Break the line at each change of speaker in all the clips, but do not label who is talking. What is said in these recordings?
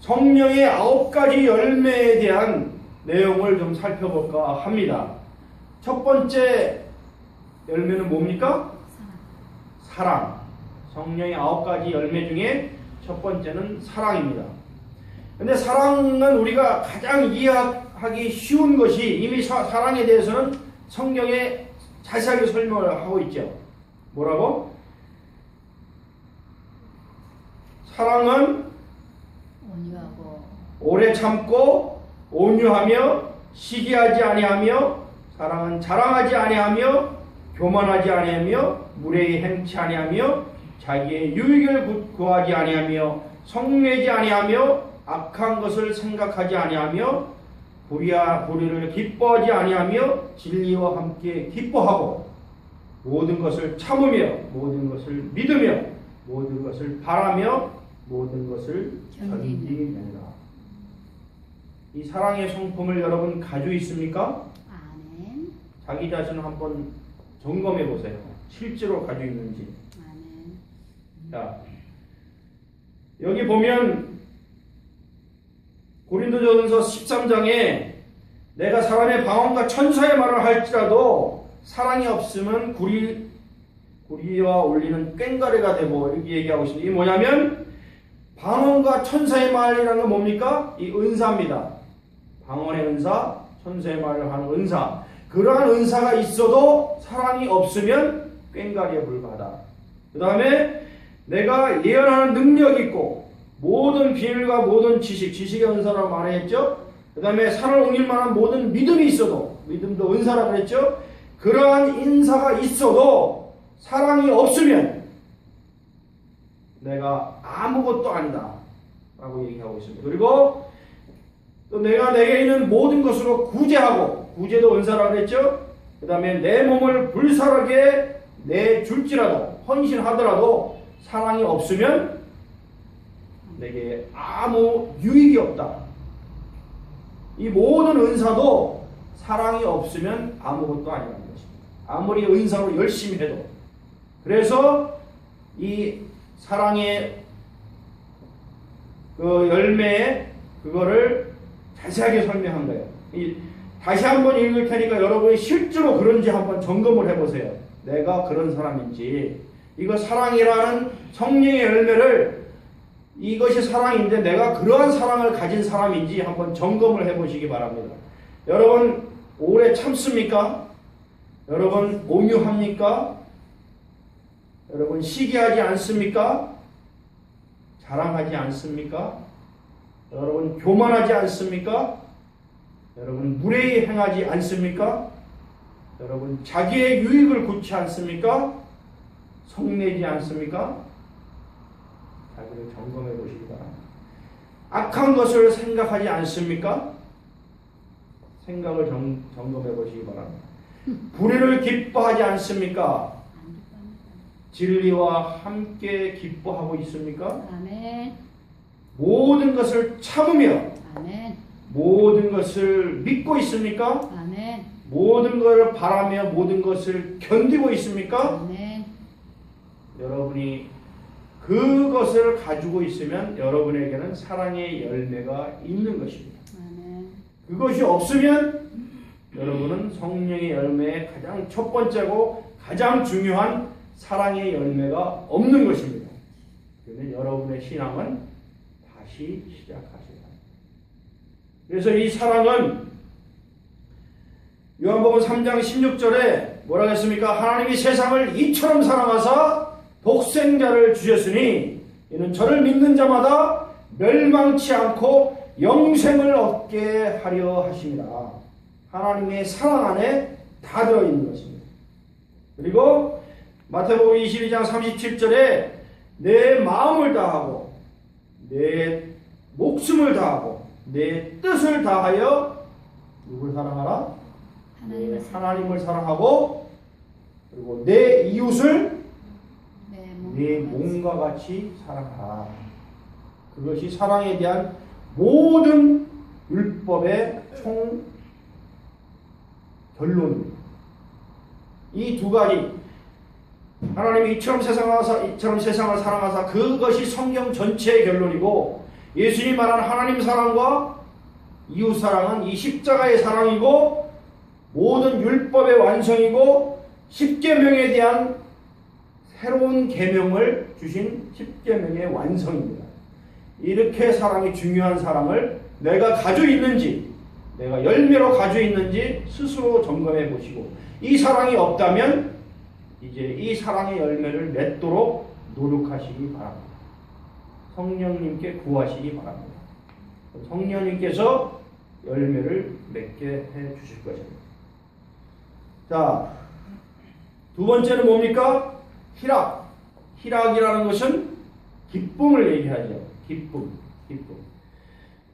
성령의 9가지 열매에 대한 내용을 좀 살펴볼까 합니다. 첫 번째 열매는 뭡니까? 사랑. 성령의 9가지 열매 중에 첫 번째는 사랑입니다. 근데 사랑은 우리가 가장 이해하기 쉬운 것이 이미 사랑에 대해서는 성경에 자세하게 설명을 하고 있죠. 뭐라고? 사랑은
온유하고
오래 참고 온유하며 시기하지 아니하며 사랑은 자랑하지 아니하며 교만하지 아니하며 무례히 행치 아니하며 자기의 유익을 구하지 아니하며 성내지 아니하며 악한 것을 생각하지 아니하며 불의를 기뻐하지 아니하며 진리와 함께 기뻐하고 모든 것을 참으며 모든 것을 믿으며 모든 것을 바라며 모든 것을 견디느니라. 이 사랑의 성품을 여러분 가지고 있습니까?
아멘.
자기 자신을 한번 점검해 보세요. 실제로 가지고 있는지.
아멘.
자, 여기 보면 고린도전서 13장에 내가 사람의 방언과 천사의 말을 할지라도 사랑이 없으면 구리와 올리는 꽹가리가 되고 이렇게 얘기하고 있습니다. 이게 뭐냐면 방언과 천사의 말이라는 건 뭡니까? 이 은사입니다. 방언의 은사, 천사의 말을 하는 은사. 그러한 은사가 있어도 사랑이 없으면 꽹가리에 불과하다. 그 다음에 내가 예언하는 능력이 있고 모든 비밀과 모든 지식의 은사라고 말했죠. 그 다음에 산을 옮길 만한 모든 믿음이 있어도 믿음도 은사라고 했죠. 그러한 인사가 있어도 사랑이 없으면 내가 아무것도 아니다 라고 얘기하고 있습니다. 그리고 또 내가 내게 있는 모든 것으로 구제하고 구제도 은사라고 했죠. 그 다음에 내 몸을 불살하게 내줄지라도 헌신하더라도 사랑이 없으면 내게 아무 유익이 없다. 이 모든 은사도 사랑이 없으면 아무것도 아니라는 것입니다. 아무리 은사로 열심히 해도. 그래서 이 사랑의 그 열매에 그거를 자세하게 설명한 거예요. 다시 한번 읽을 테니까 여러분이 실제로 그런지 한번 점검을 해보세요. 내가 그런 사람인지. 이거 사랑이라는 성령의 열매를 이것이 사랑인데 내가 그러한 사랑을 가진 사람인지 한번 점검을 해보시기 바랍니다. 여러분 오래 참습니까? 여러분 온유합니까? 여러분 시기하지 않습니까? 자랑하지 않습니까? 여러분 교만하지 않습니까? 여러분 무례히 행하지 않습니까? 여러분 자기의 유익을 굳지 않습니까? 성내지 않습니까? 자기를 점검해 보시기 바랍니다. 악한 것을 생각하지 않습니까? 생각을 점검해 보시기 바랍니다. 불의를 기뻐하지 않습니까? 진리와 함께 기뻐하고 있습니까?
아멘.
모든 것을 참으며
아멘.
모든 것을 믿고 있습니까?
아멘.
모든 것을 바라며 모든 것을 견디고 있습니까?
아멘.
여러분이 그것을 가지고 있으면 여러분에게는 사랑의 열매가 있는 것입니다.
아멘.
그것이 없으면 여러분은 성령의 열매의 가장 첫 번째고 가장 중요한 사랑의 열매가 없는 것입니다. 그러면 여러분의 신앙은 다시 시작하셔야 합니다. 그래서 이 사랑은 요한복음 3장 16절에 뭐라고 했습니까? 하나님이 세상을 이처럼 사랑하사 독생자를 주셨으니 이는 저를 믿는 자마다 멸망치 않고 영생을 얻게 하려 하십니다. 하나님의 사랑 안에 다 들어있는 것입니다. 그리고 마태복음 22장 37절에 내 마음을 다하고 내 목숨을 다하고 내 뜻을 다하여 누굴 사랑하라? 하나님을 사랑하고 그리고 내 이웃을 내 몸과 같이 사랑하라. 그것이 사랑에 대한 모든 율법의 총 결론입니다. 이 두 가지 하나님이 이처럼 세상을 사랑하사 그것이 성경 전체의 결론이고 예수님이 말한 하나님 사랑과 이웃 사랑은 이 십자가의 사랑이고 모든 율법의 완성이고 십계명에 대한 새로운 계명을 주신 십계명의 완성입니다. 이렇게 사랑이 중요한 사랑을 내가 가지고 있는지, 내가 열매로 가지고 있는지 스스로 점검해 보시고, 이 사랑이 없다면 이제 이 사랑의 열매를 맺도록 노력하시기 바랍니다. 성령님께 구하시기 바랍니다. 성령님께서 열매를 맺게 해 주실 것입니다. 자, 두 번째는 뭡니까? 희락. 희락이라는 것은 기쁨을 얘기하죠. 기쁨.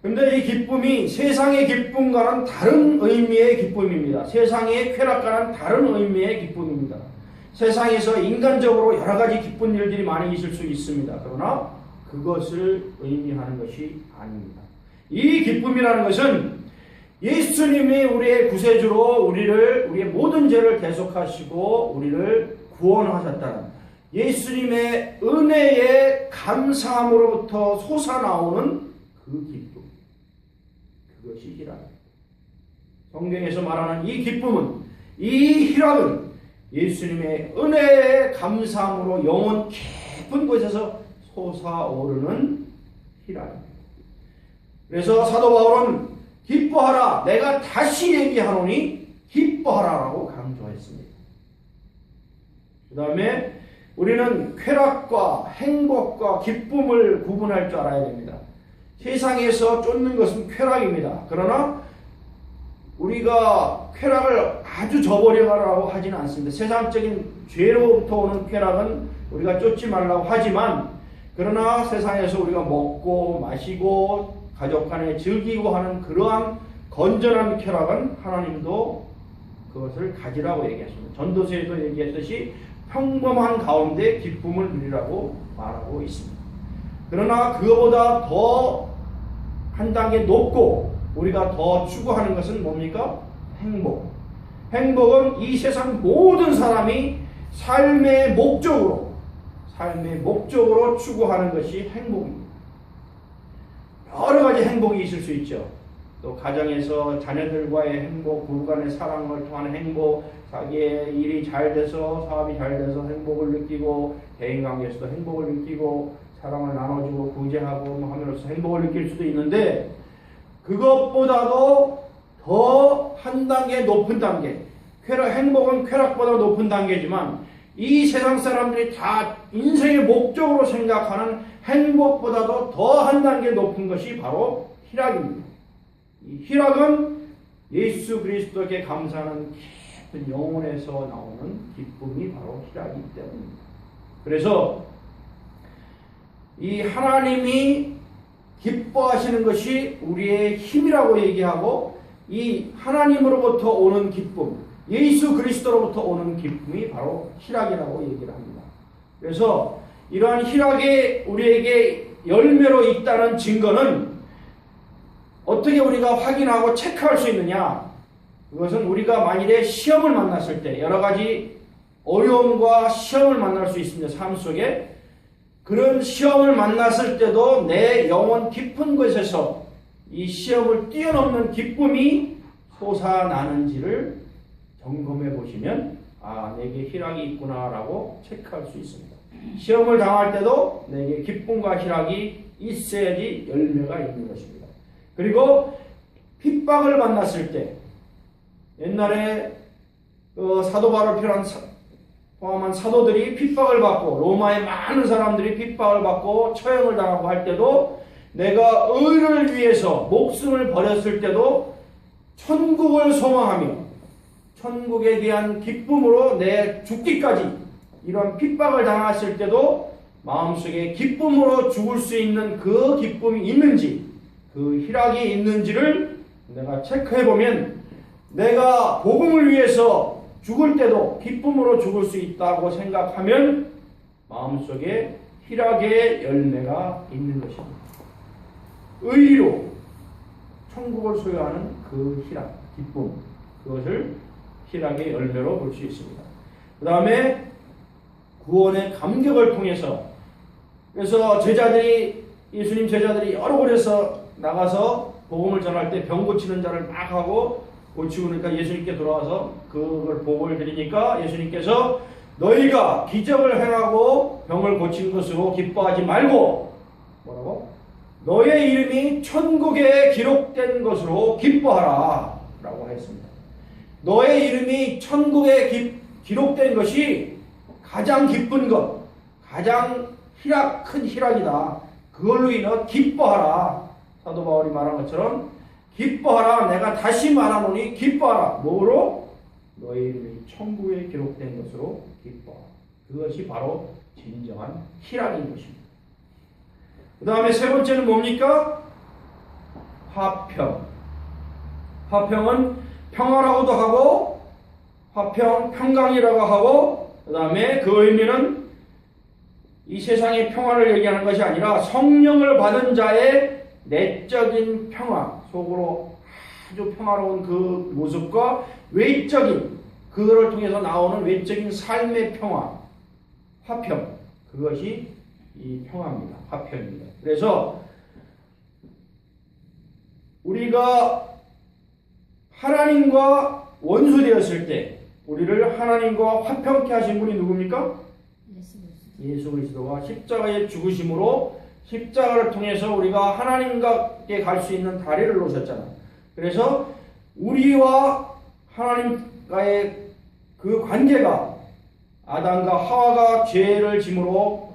근데 이 기쁨이 세상의 기쁨과는 다른 의미의 기쁨입니다. 세상의 쾌락과는 다른 의미의 기쁨입니다. 세상에서 인간적으로 여러 가지 기쁜 일들이 많이 있을 수 있습니다. 그러나 그것을 의미하는 것이 아닙니다. 이 기쁨이라는 것은 예수님이 우리의 구세주로 우리의 모든 죄를 대속하시고 우리를 구원하셨다는 예수님의 은혜의 감사함으로부터 솟아나오는 그 기쁨. 그것이 희락입니다. 성경에서 말하는 이 기쁨은, 이 희락은 예수님의 은혜의 감사함으로 영혼 깊은 곳에서 솟아오르는 희락입니다. 그래서 사도 바울은 기뻐하라, 내가 다시 얘기하노니 기뻐하라라고 강조했습니다. 그 다음에 우리는 쾌락과 행복과 기쁨을 구분할 줄 알아야 됩니다. 세상에서 쫓는 것은 쾌락입니다. 그러나 우리가 쾌락을 아주 저버리라고 하지는 않습니다. 세상적인 죄로부터 오는 쾌락은 우리가 쫓지 말라고 하지만, 그러나 세상에서 우리가 먹고 마시고 가족 간에 즐기고 하는 그러한 건전한 쾌락은 하나님도 그것을 가지라고 얘기하십니다. 전도서에도 얘기했듯이 평범한 가운데 기쁨을 누리라고 말하고 있습니다. 그러나 그거보다 더 한 단계 높고 우리가 더 추구하는 것은 뭡니까? 행복. 행복은 이 세상 모든 사람이 삶의 목적으로 추구하는 것이 행복입니다. 여러 가지 행복이 있을 수 있죠. 또 가정에서 자녀들과의 행복, 부부 간의 사랑을 통한 행복, 자기의 일이 잘 돼서, 사업이 잘 돼서 행복을 느끼고, 대인관계에서도 행복을 느끼고, 사랑을 나눠주고 구제하고 함으로써 행복을 느낄 수도 있는데, 그것보다도 더 한 단계 높은 단계, 행복은 쾌락보다 높은 단계지만 이 세상 사람들이 다 인생의 목적으로 생각하는 행복보다도 더 한 단계 높은 것이 바로 희락입니다. 이 희락은 예수 그리스도께 감사하는 깊은 영혼에서 나오는 기쁨이 바로 희락이기 때문입니다. 그래서 이 하나님이 기뻐하시는 것이 우리의 힘이라고 얘기하고, 이 하나님으로부터 오는 기쁨, 예수 그리스도로부터 오는 기쁨이 바로 희락이라고 얘기를 합니다. 그래서 이러한 희락이 우리에게 열매로 있다는 증거는 어떻게 우리가 확인하고 체크할 수 있느냐? 그것은 우리가 만일에 시험을 만났을 때, 여러 가지 어려움과 시험을 만날 수 있습니다. 삶 속에. 그런 시험을 만났을 때도 내 영혼 깊은 곳에서 이 시험을 뛰어넘는 기쁨이 솟아나는지를 점검해 보시면, 아, 내게 희락이 있구나라고 체크할 수 있습니다. 시험을 당할 때도 내게 기쁨과 희락이 있어야지 열매가 있는 것입니다. 그리고 핍박을 만났을 때, 옛날에 사도 바울을 포함한 사도들이 핍박을 받고, 로마의 많은 사람들이 핍박을 받고 처형을 당하고 할 때도, 내가 의를 위해서 목숨을 버렸을 때도 천국을 소망하며 천국에 대한 기쁨으로 내 죽기까지, 이런 핍박을 당했을 때도 마음속에 기쁨으로 죽을 수 있는 그 기쁨이 있는지, 그 희락이 있는지를 내가 체크해보면, 내가 복음을 위해서 죽을 때도 기쁨으로 죽을 수 있다고 생각하면 마음속에 희락의 열매가 있는 것입니다. 의로 천국을 소유하는 그 희락, 기쁨, 그것을 희락의 열매로 볼 수 있습니다. 그 다음에 구원의 감격을 통해서, 그래서 제자들이 예수님 제자들이 여러 곳에서 나가서 복음을 전할 때 병 고치는 자를 막 하고 고치고 그러니까 예수님께 돌아와서 그걸 보고를 드리니까 예수님께서 너희가 기적을 행하고 병을 고친 것으로 기뻐하지 말고 뭐라고? 너의 이름이 천국에 기록된 것으로 기뻐하라 라고 하였습니다. 너의 이름이 천국에 기록된 것이 가장 기쁜 것, 가장 큰 희락이다. 그걸로 인해 기뻐하라. 사도 바울이 말한 것처럼 기뻐하라. 내가 다시 말하노니 기뻐하라. 뭐로? 너의 이름이 천국에 기록된 것으로 기뻐하라. 그것이 바로 진정한 희락인 것입니다. 그 다음에 세 번째는 뭡니까? 화평. 화평은 평화라고도 하고 화평, 평강이라고 하고 그 다음에 그 의미는 이 세상의 평화를 얘기하는 것이 아니라 성령을 받은 자의 내적인 평화, 속으로 아주 평화로운 그 모습과 외적인, 그거를 통해서 나오는 외적인 삶의 평화, 화평, 그것이 이 평화입니다. 화평입니다. 그래서 우리가 하나님과 원수되었을 때 우리를 하나님과 화평케 하신 분이 누굽니까? 예수 그리스도가 십자가의 죽으심으로 십자가를 통해서 우리가 하나님께 갈 수 있는 다리를 놓으셨잖아요. 그래서 우리와 하나님과의 그 관계가 아담과 하와가 죄를 짐으로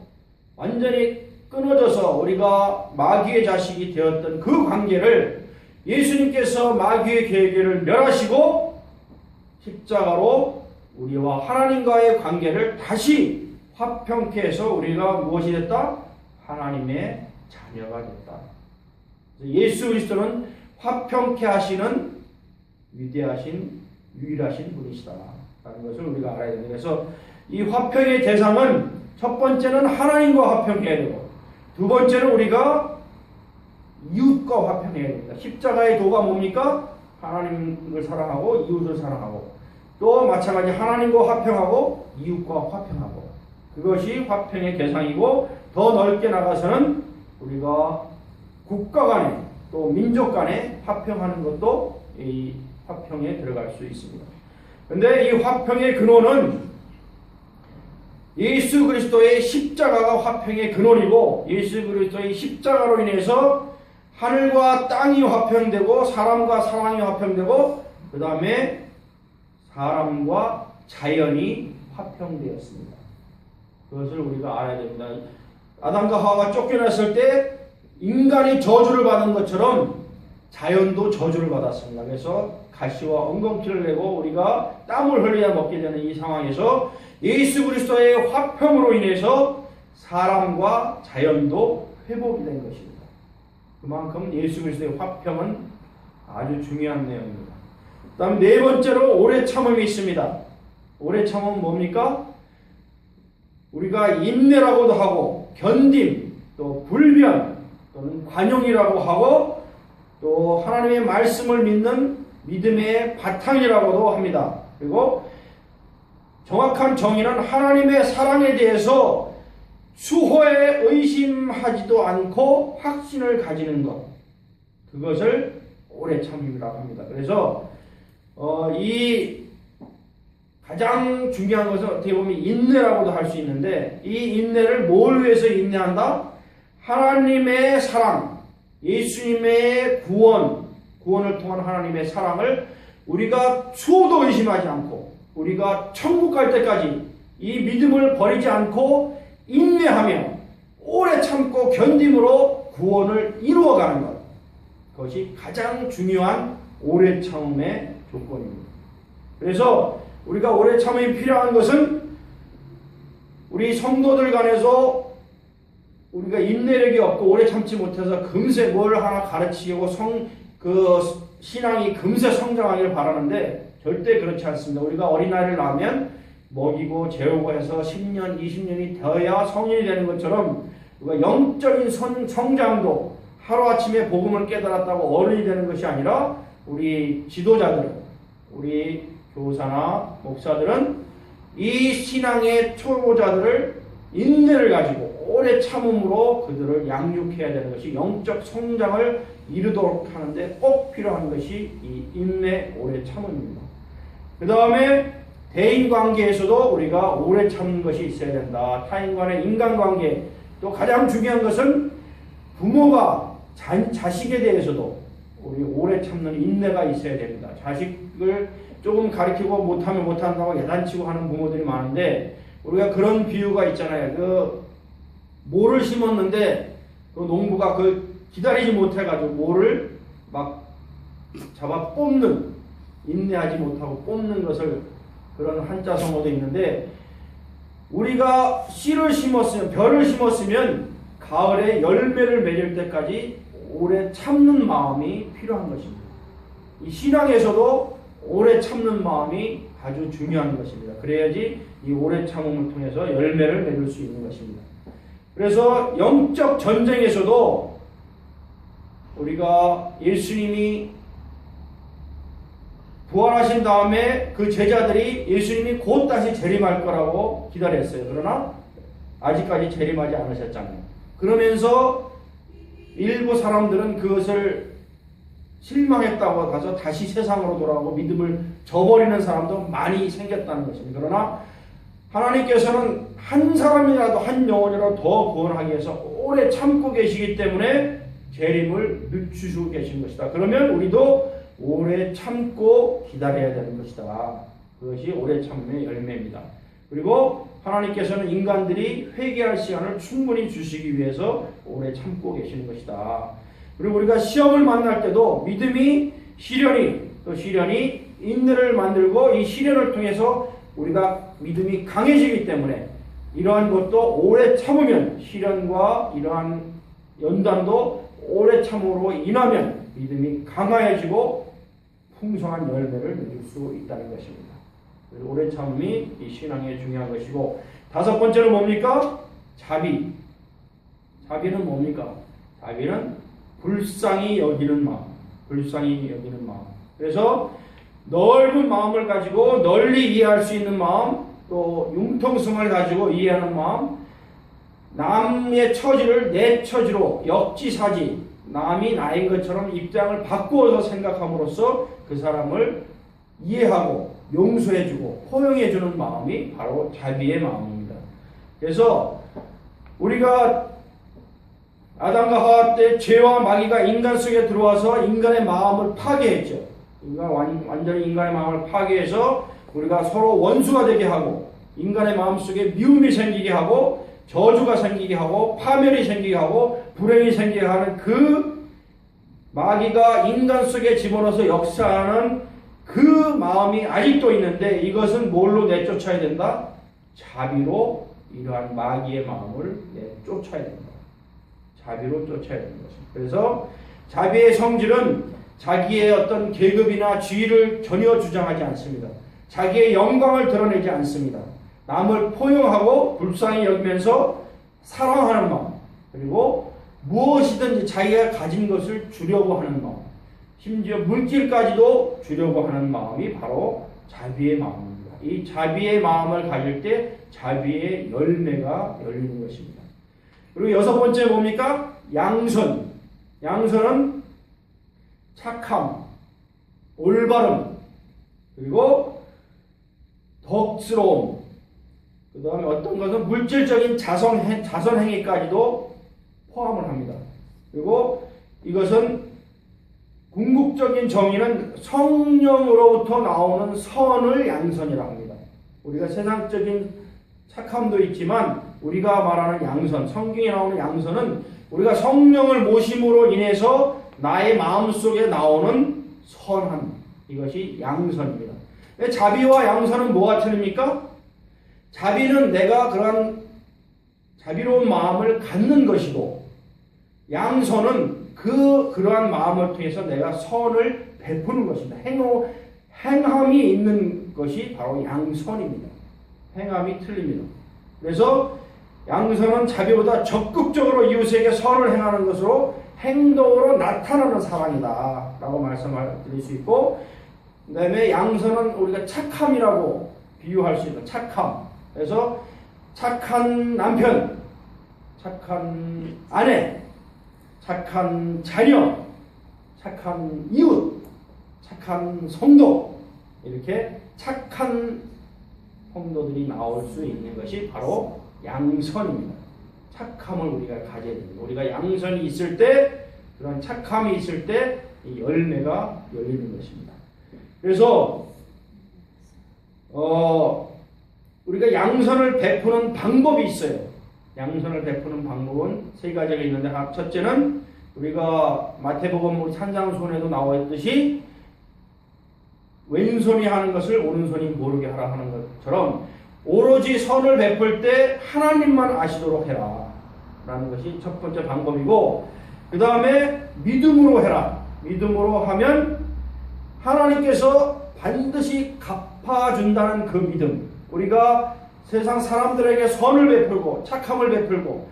완전히 끊어져서 우리가 마귀의 자식이 되었던 그 관계를 예수님께서 마귀의 계획을 멸하시고 십자가로 우리와 하나님과의 관계를 다시 화평케 해서 우리가 무엇이 됐다? 하나님의 자녀가 됐다. 예수 그리스도는 화평케 하시는 위대하신 유일하신 분이시다 라는 것을 우리가 알아야 됩니다. 그래서 이 화평의 대상은 첫 번째는 하나님과 화평해야 되고 두 번째는 우리가 이웃과 화평해야 됩니다. 십자가의 도가 뭡니까? 하나님을 사랑하고 이웃을 사랑하고 또 마찬가지 하나님과 화평하고 이웃과 화평하고 그것이 화평의 대상이고 더 넓게 나가서는 우리가 국가 간에 또 민족 간에 화평하는 것도 이 화평에 들어갈 수 있습니다. 그런데 이 화평의 근원은 예수 그리스도의 십자가가 화평의 근원이고 예수 그리스도의 십자가로 인해서 하늘과 땅이 화평되고 사람과 사람이 화평되고 그 다음에 사람과 자연이 화평되었습니다. 그것을 우리가 알아야 됩니다. 아담과 하와가 쫓겨났을 때 인간이 저주를 받은 것처럼 자연도 저주를 받았습니다. 그래서 가시와 엉겅퀴를 내고 우리가 땀을 흘려야 먹게 되는 이 상황에서 예수 그리스도의 화평으로 인해서 사람과 자연도 회복이 된 것입니다. 그만큼 예수 그리스도의 화평은 아주 중요한 내용입니다. 그 다음 네 번째로 오래 참음이 있습니다. 오래 참음은 뭡니까? 우리가 인내라고도 하고 견딤, 또 불변, 또는 관용이라고 하고 또 하나님의 말씀을 믿는 믿음의 바탕이라고도 합니다. 그리고 정확한 정의는 하나님의 사랑에 대해서 수호에 의심하지도 않고 확신을 가지는 것, 그것을 오래 참음이라고 합니다. 그래서 이 가장 중요한 것은 어떻게 보면 인내라고도 할 수 있는데 이 인내를 뭘 위해서 인내한다? 하나님의 사랑, 예수님의 구원을 통한 하나님의 사랑을 우리가 수호도 의심하지 않고 우리가 천국 갈 때까지 이 믿음을 버리지 않고 인내하며 오래 참고 견딤으로 구원을 이루어가는 것, 그것이 가장 중요한 오래 참음의 조건입니다. 그래서 우리가 오래 참음이 필요한 것은 우리 성도들 간에서 우리가 인내력이 없고 오래 참지 못해서 금세 뭘 하나 가르치고 신앙이 금세 성장하기를 바라는데 절대 그렇지 않습니다. 우리가 어린아이를 낳으면 먹이고 재우고 해서 10년, 20년이 되어야 성인이 되는 것처럼 우리가 영적인 성장도 하루아침에 복음을 깨달았다고 어른이 되는 것이 아니라 우리 지도자들은, 우리 교사나 목사들은 이 신앙의 초보자들을 인내를 가지고 오래 참음으로 그들을 양육해야 되는 것이 영적 성장을 이루도록 하는데 꼭 필요한 것이 이 인내, 오래 참음입니다. 그 다음에 대인 관계에서도 우리가 오래 참는 것이 있어야 된다. 타인 간의 인간관계, 또 가장 중요한 것은 부모가 자식에 대해서도 우리 오래 참는 인내가 있어야 됩니다. 자식을 조금 가르치고 못하면 못한다고 야단치고 하는 부모들이 많은데, 우리가 그런 비유가 있잖아요. 그 모를 심었는데 그 농부가 그 기다리지 못해가지고 모를 막 잡아 뽑는, 인내하지 못하고 뽑는 것을, 그런 한자 성어도 있는데, 우리가 씨를 심었으면, 벼를 심었으면 가을에 열매를 맺을 때까지 오래 참는 마음이 필요한 것입니다. 이 신앙에서도 오래 참는 마음이 아주 중요한 것입니다. 그래야지 이 오래 참음을 통해서 열매를 맺을 수 있는 것입니다. 그래서 영적 전쟁에서도 우리가 예수님이 부활하신 다음에 그 제자들이 예수님이 곧 다시 재림할 거라고 기다렸어요. 그러나 아직까지 재림하지 않으셨잖아요. 그러면서 일부 사람들은 그것을 실망했다고 가서 다시 세상으로 돌아오고 믿음을 저버리는 사람도 많이 생겼다는 것입니다. 그러나 하나님께서는 한 사람이라도, 한 영혼이라도 더 구원하기 위해서 오래 참고 계시기 때문에 재림을 늦추시고 계신 것이다. 그러면 우리도 오래 참고 기다려야 되는 것이다. 그것이 오래 참음의 열매입니다. 그리고 하나님께서는 인간들이 회개할 시간을 충분히 주시기 위해서 오래 참고 계시는 것이다. 그리고 우리가 시험을 만날 때도 믿음이 시련이, 또 시련이 인내를 만들고, 이 시련을 통해서 우리가 믿음이 강해지기 때문에 이러한 것도 오래 참으면, 시련과 이러한 연단도 오래 참음으로 인하면 믿음이 강화해지고 풍성한 열매를 맺을 수 있다는 것입니다. 오래 참음이 이 신앙의 중요한 것이고, 다섯 번째는 뭡니까? 자비. 자비는 뭡니까? 자비는 불쌍히 여기는 마음. 불쌍히 여기는 마음. 그래서 넓은 마음을 가지고 널리 이해할 수 있는 마음, 또 융통성을 가지고 이해하는 마음, 남의 처지를 내 처지로 역지사지, 남이 나인 것처럼 입장을 바꾸어서 생각함으로써 그 사람을 이해하고 용서해주고 포용해주는 마음이 바로 자비의 마음입니다. 그래서 우리가 아담과 하와 때 죄와 마귀가 인간 속에 들어와서 인간의 마음을 파괴했죠. 완전히 인간의 마음을 파괴해서 우리가 서로 원수가 되게 하고, 인간의 마음 속에 미움이 생기게 하고, 저주가 생기게 하고, 파멸이 생기게 하고, 불행이 생기게 하는 그 마귀가 인간 속에 집어넣어서 역사하는 그 마음이 아직도 있는데, 이것은 뭘로 내쫓아야 된다? 자비로 이러한 마귀의 마음을 내쫓아야 된다. 자비로 쫓아야 되는 것입니다. 그래서 자비의 성질은 자기의 어떤 계급이나 지위를 전혀 주장하지 않습니다. 자기의 영광을 드러내지 않습니다. 남을 포용하고 불쌍히 여기면서 사랑하는 마음, 그리고 무엇이든지 자기가 가진 것을 주려고 하는 마음, 심지어 물질까지도 주려고 하는 마음이 바로 자비의 마음입니다. 이 자비의 마음을 가질 때 자비의 열매가 열리는 것입니다. 그리고 여섯 번째 뭡니까? 양선. 양선은 착함, 올바름, 그리고 덕스러움, 그 다음에 어떤 것은 물질적인 자선행위까지도 포함을 합니다. 그리고 이것은 궁극적인 정의는 성령으로부터 나오는 선을 양선이라고 합니다. 우리가 세상적인 착함도 있지만 우리가 말하는 양선, 성경에 나오는 양선은 우리가 성령을 모심으로 인해서 나의 마음속에 나오는 선함, 이것이 양선입니다. 자비와 양선은 뭐가 틀립니까? 자비는 내가 그러한 자비로운 마음을 갖는 것이고, 양선은 그러한 마음을 통해서 내가 선을 베푸는 것입니다. 행함이 있는 것이 바로 양선입니다. 행함이 틀립니다. 그래서 양선은 자비보다 적극적으로 이웃에게 선을 행하는 것으로 행동으로 나타나는 사랑이다 라고 말씀을 드릴 수 있고, 그 다음에 양선은 우리가 착함이라고 비유할 수 있는 착함. 그래서 착한 남편, 착한 아내, 착한 자녀, 착한 이웃, 착한 성도, 이렇게 착한 성도들이 나올 수 있는 것이 바로 양선입니다. 착함을 우리가 가져야 됩니다. 우리가 양선이 있을 때, 그런 착함이 있을 때 이 열매가 열리는 것입니다. 그래서 우리가 양선을 베푸는 방법이 있어요. 양선을 베푸는 방법은 세 가지가 있는데, 첫째는 우리가 마태복음 산상수훈에도 나와 있듯이 왼손이 하는 것을 오른손이 모르게 하라 하는 것처럼 오로지 선을 베풀 때 하나님만 아시도록 해라 라는 것이 첫 번째 방법이고, 그 다음에 믿음으로 해라. 믿음으로 하면 하나님께서 반드시 갚아준다는 그 믿음. 우리가 세상 사람들에게 선을 베풀고 착함을 베풀고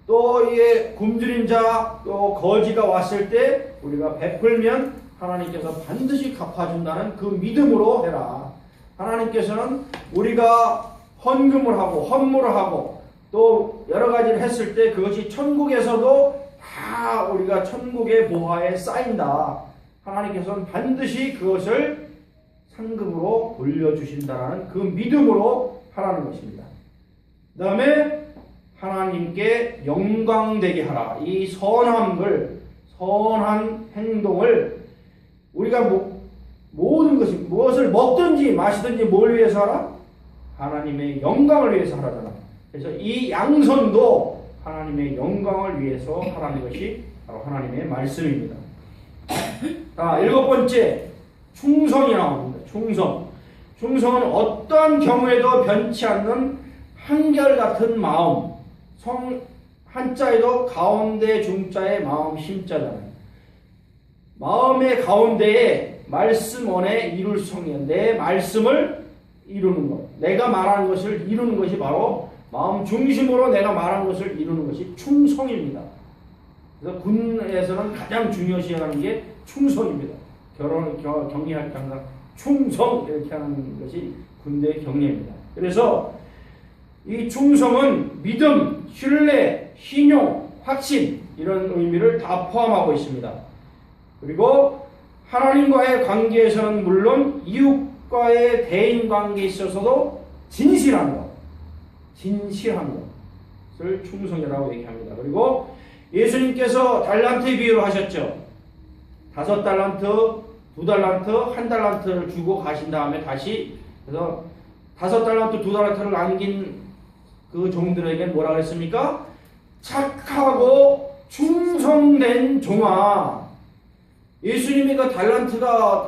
또 이에 굶주린 자, 또 거지가 왔을 때 우리가 베풀면 하나님께서 반드시 갚아준다는 그 믿음으로 해라. 하나님께서는 우리가 헌금을 하고 헌물을 하고 또 여러 가지를 했을 때 그것이 천국에서도 다 우리가 천국의 보화에 쌓인다. 하나님께서는 반드시 그것을 상급으로 돌려주신다라는 그 믿음으로 하라는 것입니다. 그 다음에 하나님께 영광되게 하라. 이 선한 행동을 우리가 모든 것이 무엇을 먹든지 마시든지 뭘 위해서 하라? 하나님의 영광을 위해서 하라잖아. 그래서 이 양선도 하나님의 영광을 위해서 하라는 것이 바로 하나님의 말씀입니다. 자, 일곱 번째, 충성이 나옵니다. 충성은 어떠한 경우에도 변치 않는 한결같은 마음, 한자에도 가운데 중자의 마음 심자잖아요. 마음의 가운데에 말씀 안에 이룰 성이에요. 내 말씀을 이루는 것, 내가 말하는 것을 이루는 것이 바로 마음 중심으로 내가 말한 것을 이루는 것이 충성입니다. 그래서 군에서는 가장 중요시하는 게 충성입니다. 경리할 때 항상 충성 이렇게 하는 것이 군대의 경례입니다. 그래서 이 충성은 믿음, 신뢰, 신용, 확신 이런 의미를 다 포함하고 있습니다. 그리고 하나님과의 관계에서는 물론 이웃과의 대인 관계에 있어서도 진실한 것을 충성이라고 얘기합니다. 그리고 예수님께서 달란트의 비유를 하셨죠. 5달란트, 2달란트, 1달란트를 주고 가신 다음에 다시 그래서 5달란트, 2달란트를 남긴 그 종들에게 뭐라 그랬습니까? 착하고 충성된 종아. 예수님이 그 달란트가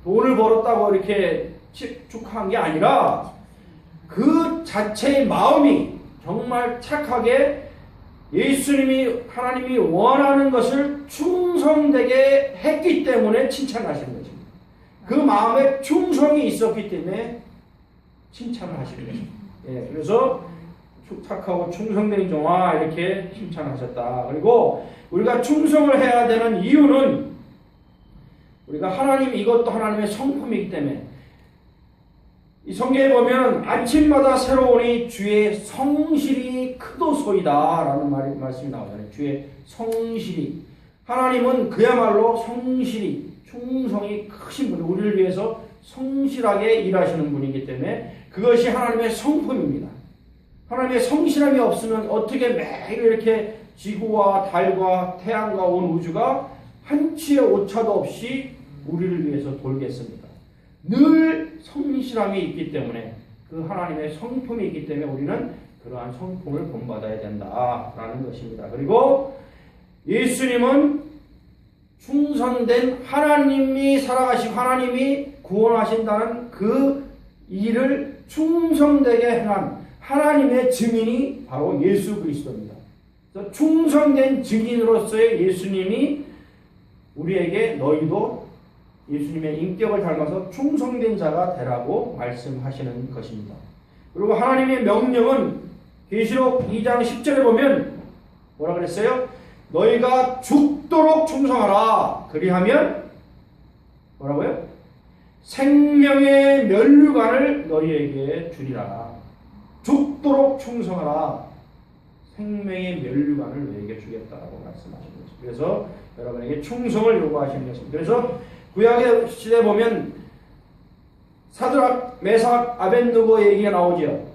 돈을 벌었다고 이렇게 축하한 게 아니라 그 자체의 마음이 정말 착하게 하나님이 원하는 것을 충성되게 했기 때문에 칭찬하시는 것입니다. 그 마음에 충성이 있었기 때문에 칭찬을 하시는 것입니다. 예, 그래서 착하고 충성된 종아 이렇게 칭찬하셨다. 그리고 우리가 충성을 해야 되는 이유는 우리가 이것도 하나님의 성품이기 때문에 이 성경에 보면 아침마다 새로우니 주의 성실이 크도소이다 라는 말씀이 나오잖아요. 주의 성실이. 하나님은 그야말로 성실이, 충성이 크신 분, 우리를 위해서 성실하게 일하시는 분이기 때문에 그것이 하나님의 성품입니다. 하나님의 성실함이 없으면 어떻게 매일 이렇게 지구와 달과 태양과 온 우주가 한치의 오차도 없이 우리를 위해서 돌겠습니까? 늘 성실함이 있기 때문에 그 하나님의 성품이 있기 때문에 우리는 그러한 성품을 본받아야 된다라는 것입니다. 그리고 예수님은 충성된 하나님이 살아가시고 하나님이 구원하신다는 그 일을 충성되게 행한 하나님의 증인이 바로 예수 그리스도입니다. 그래서 충성된 증인으로서의 예수님이 우리에게 너희도 예수님의 인격을 닮아서 충성된 자가 되라고 말씀하시는 것입니다. 그리고 하나님의 명령은 계시록 2장 10절에 보면 뭐라 그랬어요? 너희가 죽도록 충성하라. 그리하면 뭐라고요? 생명의 면류관을 너희에게 주리라. 죽도록 충성하라. 생명의 면류관을 너에게 주겠다라고 말씀하신 거죠. 그래서 여러분에게 충성을 요구하시는 것입니다. 그래서 구약의 시대에 보면 사드락, 메삭, 아벤느고 얘기가 나오죠.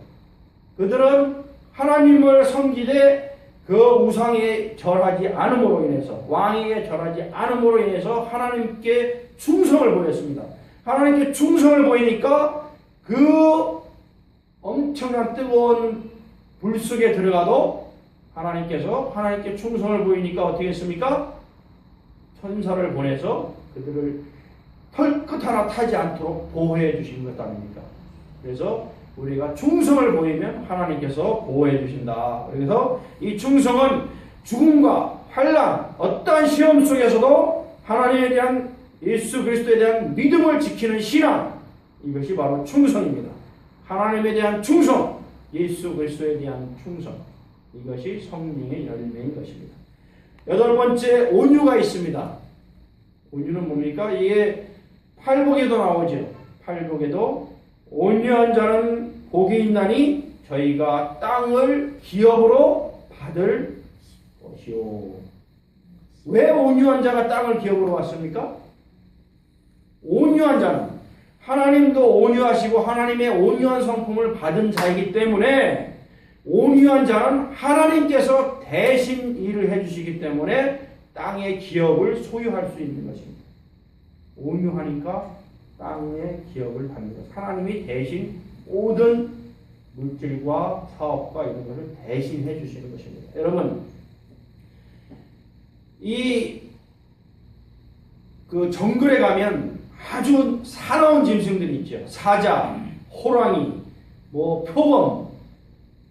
그들은 하나님을 섬기되 그 우상에 절하지 않음으로 인해서, 왕에게 절하지 않음으로 인해서 하나님께 충성을 보였습니다. 하나님께 충성을 보이니까 그 엄청난 뜨거운 불 속에 들어가도 하나님께서 하나님께 충성을 보이니까 어떻게 했습니까? 천사를 보내서 그들을 털끝 하나 타지 않도록 보호해 주신 것 아닙니까? 그래서 우리가 충성을 보이면 하나님께서 보호해 주신다. 그래서 이 충성은 죽음과 환난, 어떠한 시험 속에서도 하나님에 대한, 예수 그리스도에 대한 믿음을 지키는 신앙, 이것이 바로 충성입니다. 하나님에 대한 충성, 예수 그리스도에 대한 충성, 이것이 성령의 열매인 것입니다. 8번째, 온유가 있습니다. 온유는 뭡니까? 이게 팔복에도 나오죠. 팔복에도 온유한 자는 복이 있나니 저희가 땅을 기업으로 받을 것이요. 왜 온유한 자가 땅을 기업으로 받습니까? 온유한 자는 하나님도 온유하시고 하나님의 온유한 성품을 받은 자이기 때문에, 온유한 자는 하나님께서 대신 일을 해주시기 때문에 땅의 기업을 소유할 수 있는 것입니다. 온유하니까 땅의 기업을 받는 것. 하나님이 대신 모든 물질과 사업과 이런 것을 대신 해주시는 것입니다. 여러분, 그 정글에 가면 아주 사나운 짐승들이 있죠. 사자, 호랑이, 표범.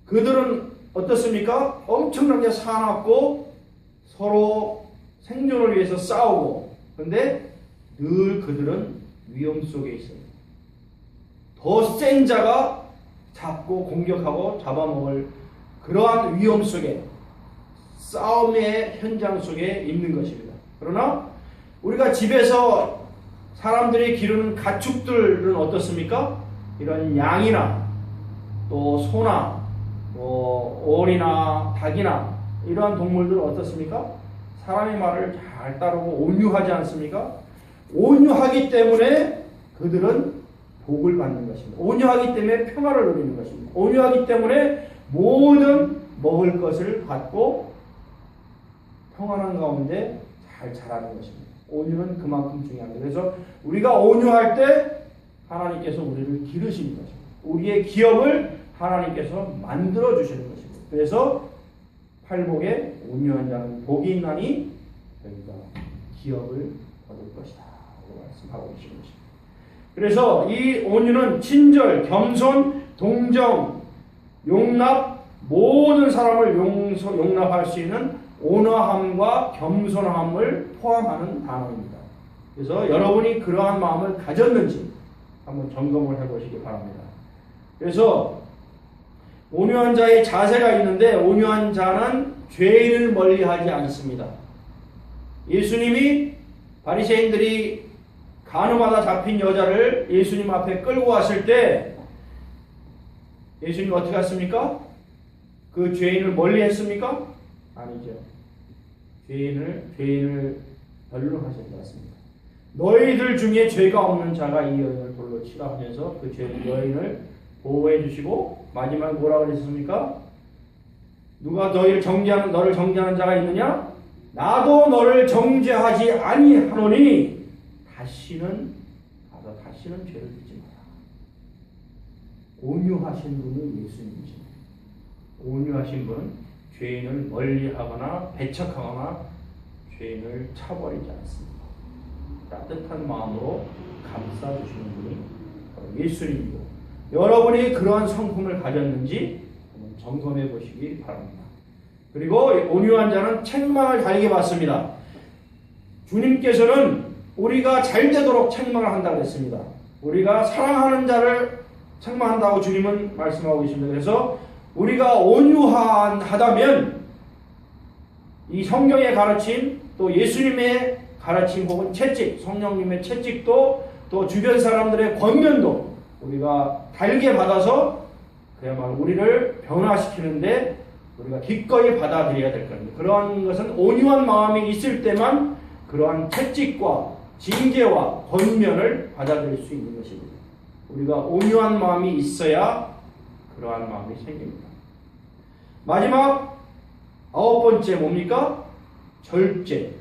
그들은 어떻습니까? 엄청나게 사납고 서로 생존을 위해서 싸우고, 그런데 늘 그들은 위험 속에 있습니다. 더 센 자가 잡고 공격하고 잡아먹을 그러한 위험 속에, 싸움의 현장 속에 있는 것입니다. 그러나 우리가 집에서 사람들이 기르는 가축들은 어떻습니까? 이런 양이나 또 소나 오리나 닭이나 이러한 동물들은 어떻습니까? 사람의 말을 잘 따르고 온유하지 않습니까? 온유하기 때문에 그들은 복을 받는 것입니다. 온유하기 때문에 평화를 누리는 것입니다. 온유하기 때문에 모든 먹을 것을 갖고 평안한 가운데 잘 자라는 것입니다. 온유는 그만큼 중요합니다. 그래서 우리가 온유할 때 하나님께서 우리를 기르시는 것입니다. 우리의 기업을 하나님께서 만들어 주시는 것입니다. 그래서 팔복에 온유한 자는 복이 있나니 저희가 기업을 얻을 것이다 라고 말씀하고 계시는 것입니다. 그래서 이 온유는 친절, 겸손, 동정, 용납, 모든 사람을 용납할 수 있는 온화함과 겸손함을 포함하는 단어입니다. 그래서 여러분이 그러한 마음을 가졌는지 한번 점검을 해보시기 바랍니다. 그래서 온유한 자의 자세가 있는데, 온유한 자는 죄인을 멀리하지 않습니다. 예수님이 바리새인들이 간음하다 잡힌 여자를 예수님 앞에 끌고 왔을 때 예수님이 어떻게 했습니까? 그 죄인을 멀리했습니까? 아니죠. 죄인을 변론하셨지 않습니까? 너희들 중에 죄가 없는 자가 이 여인을 돌로 치라 하면서 그 여인을 보호해 주시고, 마지막에 뭐라고 그랬습니까? 누가 너를 정죄하는 자가 있느냐? 나도 너를 정죄하지 아니하노니 다시는 죄를 짓지 마라. 온유하신 분은 예수님이십니다. 온유하신 분은 죄인을 멀리하거나 배척하거나 죄인을 차버리지 않습니다. 따뜻한 마음으로 감싸주시는 분이 바로 예수님이고, 여러분이 그러한 성품을 가졌는지 한번 점검해 보시기 바랍니다. 그리고 온유한 자는 책망을 달게 받습니다. 주님께서는 우리가 잘 되도록 책망을 한다고 했습니다. 우리가 사랑하는 자를 책망한다고 주님은 말씀하고 계십니다. 그래서 우리가 온유하다면 이 성경의 가르침, 또 예수님의 가르침 혹은 채찍, 성령님의 채찍도, 또 주변 사람들의 권면도 우리가 달게 받아서 그야말로 우리를 변화시키는데 우리가 기꺼이 받아들여야 될 겁니다. 그러한 것은 온유한 마음이 있을 때만 그러한 채찍과 징계와 권면을 받아들일 수 있는 것입니다. 우리가 온유한 마음이 있어야 그러한 마음이 생깁니다. 마지막 9번째 뭡니까? 절제.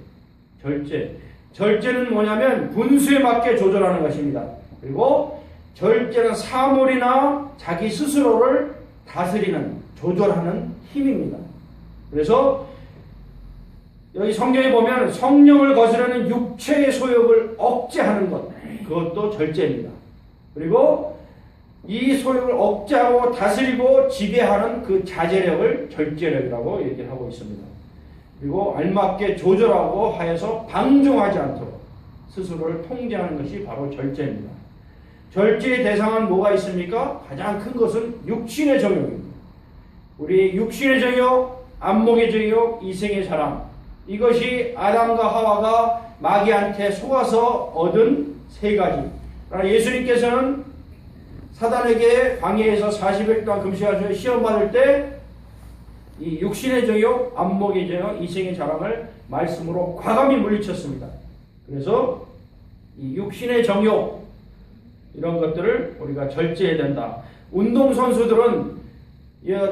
절제는 뭐냐면 분수에 맞게 조절하는 것입니다. 그리고 절제는 사물이나 자기 스스로를 다스리는, 조절하는 힘입니다. 그래서 여기 성경에 보면 성령을 거스르는 육체의 소욕을 억제하는 것, 그것도 절제입니다. 그리고 이 소욕을 억제하고 다스리고 지배하는 그 자제력을 절제력이라고 얘기를 하고 있습니다. 그리고 알맞게 조절하고 하여서 방종하지 않도록 스스로를 통제하는 것이 바로 절제입니다. 절제의 대상은 뭐가 있습니까? 가장 큰 것은 육신의 정욕입니다. 우리 육신의 정욕, 안목의 정욕, 이생의 사랑, 이것이 아담과 하와가 마귀한테 속아서 얻은 세 가지. 예수님께서는 사단에게 광야에서 40일 동안 금식하셔서 시험 받을 때 이 육신의 정욕, 안목의 정욕, 이생의 자랑을 말씀으로 과감히 물리쳤습니다. 그래서 이 육신의 정욕, 이런 것들을 우리가 절제해야 된다. 운동선수들은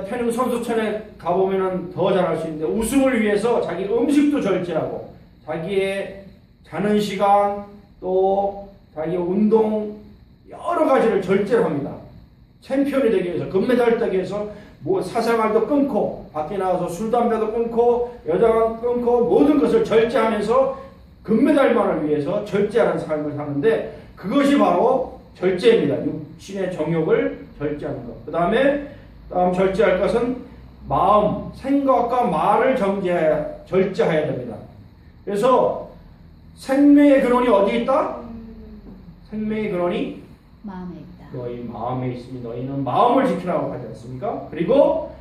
태릉 선수촌에 가보면 더 잘할 수 있는데 우승을 위해서 자기 음식도 절제하고 자기의 자는 시간 또 자기 운동 여러 가지를 절제를 합니다. 챔피언이 되기 위해서, 금메달 따기 위해서 뭐 사생활도 끊고 밖에 나가서 술 담배도 끊고 여자만 끊고 모든 것을 절제하면서 금메달만을 위해서 절제하는 삶을 사는데 그것이 바로 절제입니다. 육신의 정욕을 절제하는 것. 그 다음 절제할 것은 마음, 생각과 말을 절제해야 됩니다. 그래서 생명의 근원이 어디 있다? 생명의 근원이
마음에 있다.
너희 마음에 있으니 너희는 마음을 지키라고 하지 않습니까? 그리고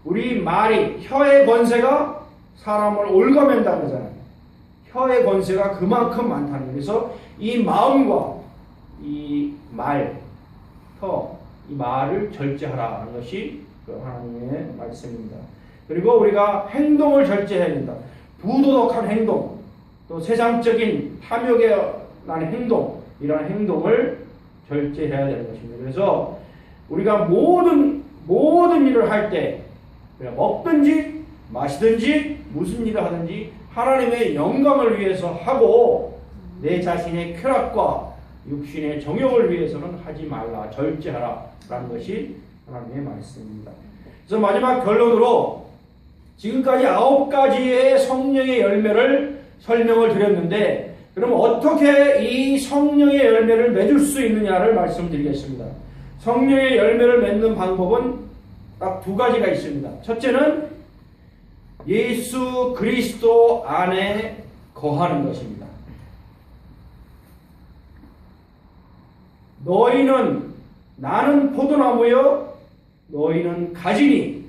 우리 말이, 혀의 권세가 사람을 올가맨다고 그러잖아요. 혀의 권세가 그만큼 많다는 거예요. 그래서 이 마음과 이 말, 혀, 이 말을 절제하라는 것이 그 하나님의 말씀입니다. 그리고 우리가 행동을 절제해야 된다. 부도덕한 행동, 또 세상적인 탐욕에 나는 행동, 이런 행동을 절제해야 되는 것입니다. 그래서 우리가 모든 일을 할 때 먹든지 마시든지 무슨 일을 하든지 하나님의 영광을 위해서 하고 내 자신의 쾌락과 육신의 정욕을 위해서는 하지 말라, 절제하라 라는 것이 하나님의 말씀입니다. 그래서 마지막 결론으로 지금까지 9가지의 성령의 열매를 설명을 드렸는데 그럼 어떻게 이 성령의 열매를 맺을 수 있느냐를 말씀드리겠습니다. 성령의 열매를 맺는 방법은 딱 2가지가 있습니다. 첫째는 예수 그리스도 안에 거하는 것입니다. 나는 포도나무여 너희는 가지니